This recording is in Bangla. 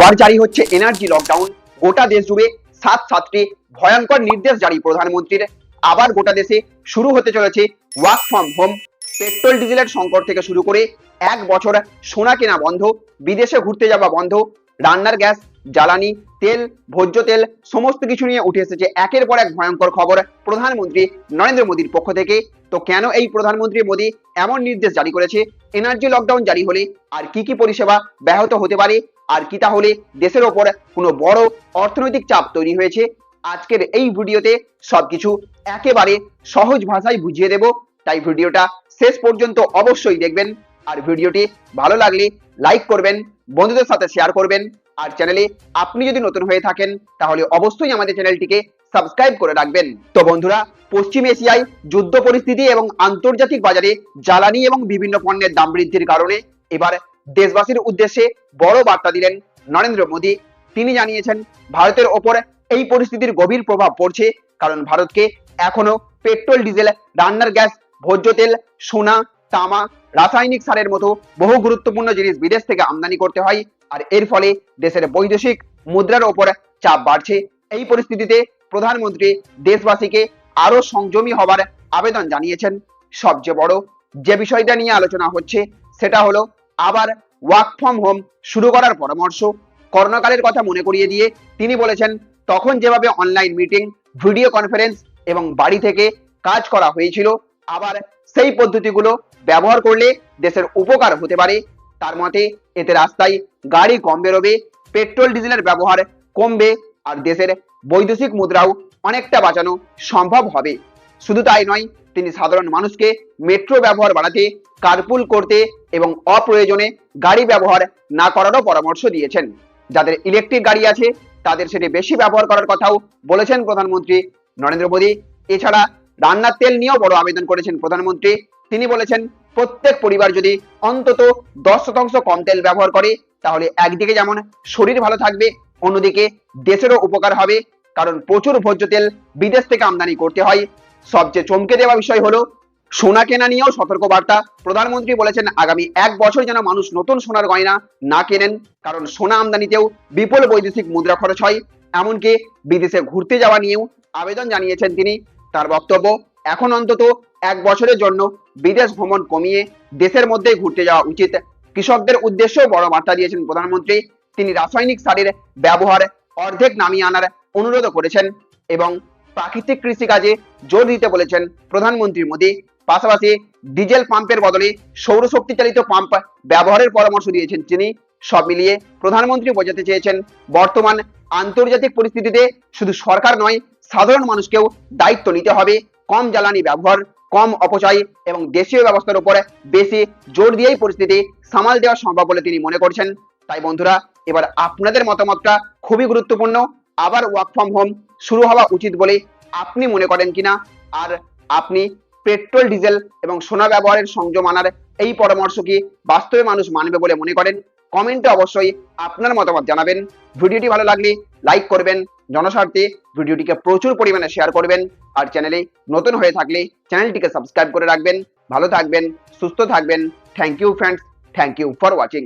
আবার জারি হচ্ছে এনার্জি লকডাউন। গোটা দেশ জুড়ে 7টি ভয়ঙ্কর নির্দেশ জারি প্রধানমন্ত্রীর। আবার গোটা দেশে শুরু হতে চলেছে ওয়ার্ক ফ্রম হোম। পেট্রোল ডিজেলের সংকট থেকে শুরু করে 1 বছর সোনা কেনা বন্ধ, বিদেশে ঘুরতে যাওয়া বন্ধ, রান্নার গ্যাস, জ্বালানি তেল, ভোজ্য তেল সমস্ত কিছু নিয়ে উঠে এসেছে একের পর এক ভয়ঙ্কর খবর প্রধানমন্ত্রী নরেন্দ্র মোদীর পক্ষ থেকে। তো কেন এই প্রধানমন্ত্রী মোদী এমন নির্দেশ জারি করেছে? এনার্জি লকডাউন জারি হলে আর কি কি পরিষেবা ব্যাহত হতে পারে? আর কি তাহলে দেশের ওপর কোনো বড় অর্থনৈতিক চাপ তৈরি হয়েছে? আজকের এই ভিডিওতে সবকিছু একেবারে সহজ ভাষায় বুঝিয়ে দেব, তাই ভিডিওটা শেষ পর্যন্ত অবশ্যই দেখবেন। আর ভিডিওটি ভালো লাগলে লাইক করবেন, বন্ধুদের সাথে শেয়ার করবেন। আর চ্যানেলে আপনি যদি নতুন হয়ে থাকেন তাহলে অবশ্যই আমাদের চ্যানেলটিকে সাবস্ক্রাইব করে রাখবেন। তো বন্ধুরা, পশ্চিম এশিয়ায় যুদ্ধ পরিস্থিতি এবং আন্তর্জাতিক বাজারে জ্বালানি এবং বিভিন্ন পণ্যের দাম বৃদ্ধির কারণে এবার দেশবাসীর উদ্দেশ্যে বড় বার্তা দিলেন নরেন্দ্র মোদী। তিনি জানিয়েছেন ভারতের ওপর এই পরিস্থিতির গভীর প্রভাব পড়ছে, কারণ ভারতকে এখনো পেট্রোল, ডিজেল, রান্নার গ্যাস, ভোজ্য তেল, সোনা, তামা, রাসায়নিক সারের মতো বহু গুরুত্বপূর্ণ জিনিস বিদেশ থেকে আমদানি করতে হয়। আর এর ফলে দেশের বৈদেশিক মুদ্রার ওপর চাপ বাড়ছে। এই পরিস্থিতিতে প্রধানমন্ত্রী দেশবাসীকে আরো সংযমী হবার আবেদন জানিয়েছেন। সবচেয়ে বড় যে বিষয়টা নিয়ে আলোচনা হচ্ছে সেটা হলো আবার ওয়ার্ক ফ্রম হোম শুরু করার পরামর্শ। করোনাকালের কথা মনে করিয়ে দিয়ে তিনি বলেছেন, তখন যেভাবে অনলাইন মিটিং, ভিডিও কনফারেন্স এবং বাড়ি থেকে কাজ করা হয়েছিল, আবার সেই পদ্ধতিগুলো ব্যবহার করলে দেশের উপকার হতে পারে। তার মতে এতে রাস্তায় গাড়ি কম বেরোবে, পেট্রোল ডিজেলের ব্যবহার কমবে, আর দেশের বৈদেশিক মুদ্রাও অনেকটা বাঁচানো সম্ভব হবে। শুধু তাই নয়, তিনি সাধারণ মানুষকে মেট্রো ব্যবহার বাড়াতে, কারপুল করতে এবং অপ্রয়োজনে গাড়ি ব্যবহার না করারও পরামর্শ দিয়েছেন। যাদের ইলেকট্রিক গাড়ি আছে তাদের সেটি বেশি ব্যবহার করার কথাও বলেছেন প্রধানমন্ত্রী নরেন্দ্র মোদী। এছাড়া রান্নার তেল নিয়েও বড় আবেদন করেছেন প্রধানমন্ত্রী। তিনি বলেছেন, প্রত্যেক পরিবার যদি অন্তত 10% কম তেল ব্যবহার করে তাহলে একদিকে যেমন শরীর ভালো থাকবে, অন্যদিকে দেশেরও উপকার হবে, কারণ প্রচুর ভোজ্য তেল বিদেশ থেকে আমদানি করতে হয়। সবচেয়ে চমকে দেওয়া বিষয় হলো সোনা কেনা নিয়েও সতর্কবার্তা। প্রধানমন্ত্রী বলেছেন, আগামী 1 বছর যেন মানুষ নতুন সোনার গয়না না কেনেন, কারণ সোনা আমদানিতেও বিপুল বৈদেশিক মুদ্রা খরচ হয়। এমনকি বিদেশে ঘুরতে যাওয়া নিয়েও আবেদন জানিয়েছেন তিনি। তার বক্তব্য, এখন অন্তত 1 বছরের জন্য বিদেশ ভ্রমণ কমিয়ে দেশের মধ্যেই ঘুরতে যাওয়া উচিত। কৃষকদের উদ্দেশ্যেও বড় বার্তা দিয়েছেন প্রধানমন্ত্রী। তিনি রাসায়নিক সারের ব্যবহার অর্ধেক নামিয়ে আনার অনুরোধ করেছেন এবং প্রাকৃতিক কৃষিকাজে জোর দিতে বলেছেন প্রধানমন্ত্রী মোদী। পাশাপাশি ডিজেল পাম্পের বদলে সৌরশক্তি চালিত পাম্প ব্যবহারের পরামর্শ দিয়েছেন তিনি। সব মিলিয়ে প্রধানমন্ত্রী বোঝাতে চেয়েছেন, বর্তমান আন্তর্জাতিক পরিস্থিতিতে শুধু সরকার নয়, সাধারণ মানুষকেও দায়িত্ব নিতে হবে। কম জ্বালানি ব্যবহার, কম অপচয় এবং দেশীয় ব্যবস্থার উপর বেশি জোর দিয়েই পরিস্থিতি সামাল দেওয়া সম্ভব বলে তিনি মনে করছেন। তাই বন্ধুরা, এবার আপনাদের মতামতটা খুবই গুরুত্বপূর্ণ। আবার ওয়ার্ক ফ্রম হোম শুরু হওয়া উচিত বলে আপনি মনে করেন কিনা? আর আপনি পেট্রোল, ডিজেল এবং সোনা ব্যবহারের সংযম আনার এই পরামর্শ কি বাস্তবে মানুষ মানবে বলে মনে করেন? কমেন্টে অবশ্যই আপনার মতামত জানাবেন। ভিডিওটি ভালো লাগলে লাইক করবেন, জনস্বার্থে ভিডিওটিকে প্রচুর পরিমাণে শেয়ার করবেন। আর চ্যানেলে নতুন হয়ে থাকলে চ্যানেলটিকে সাবস্ক্রাইব করে রাখবেন। ভালো থাকবেন, সুস্থ থাকবেন। Thank you friends, thank you for watching.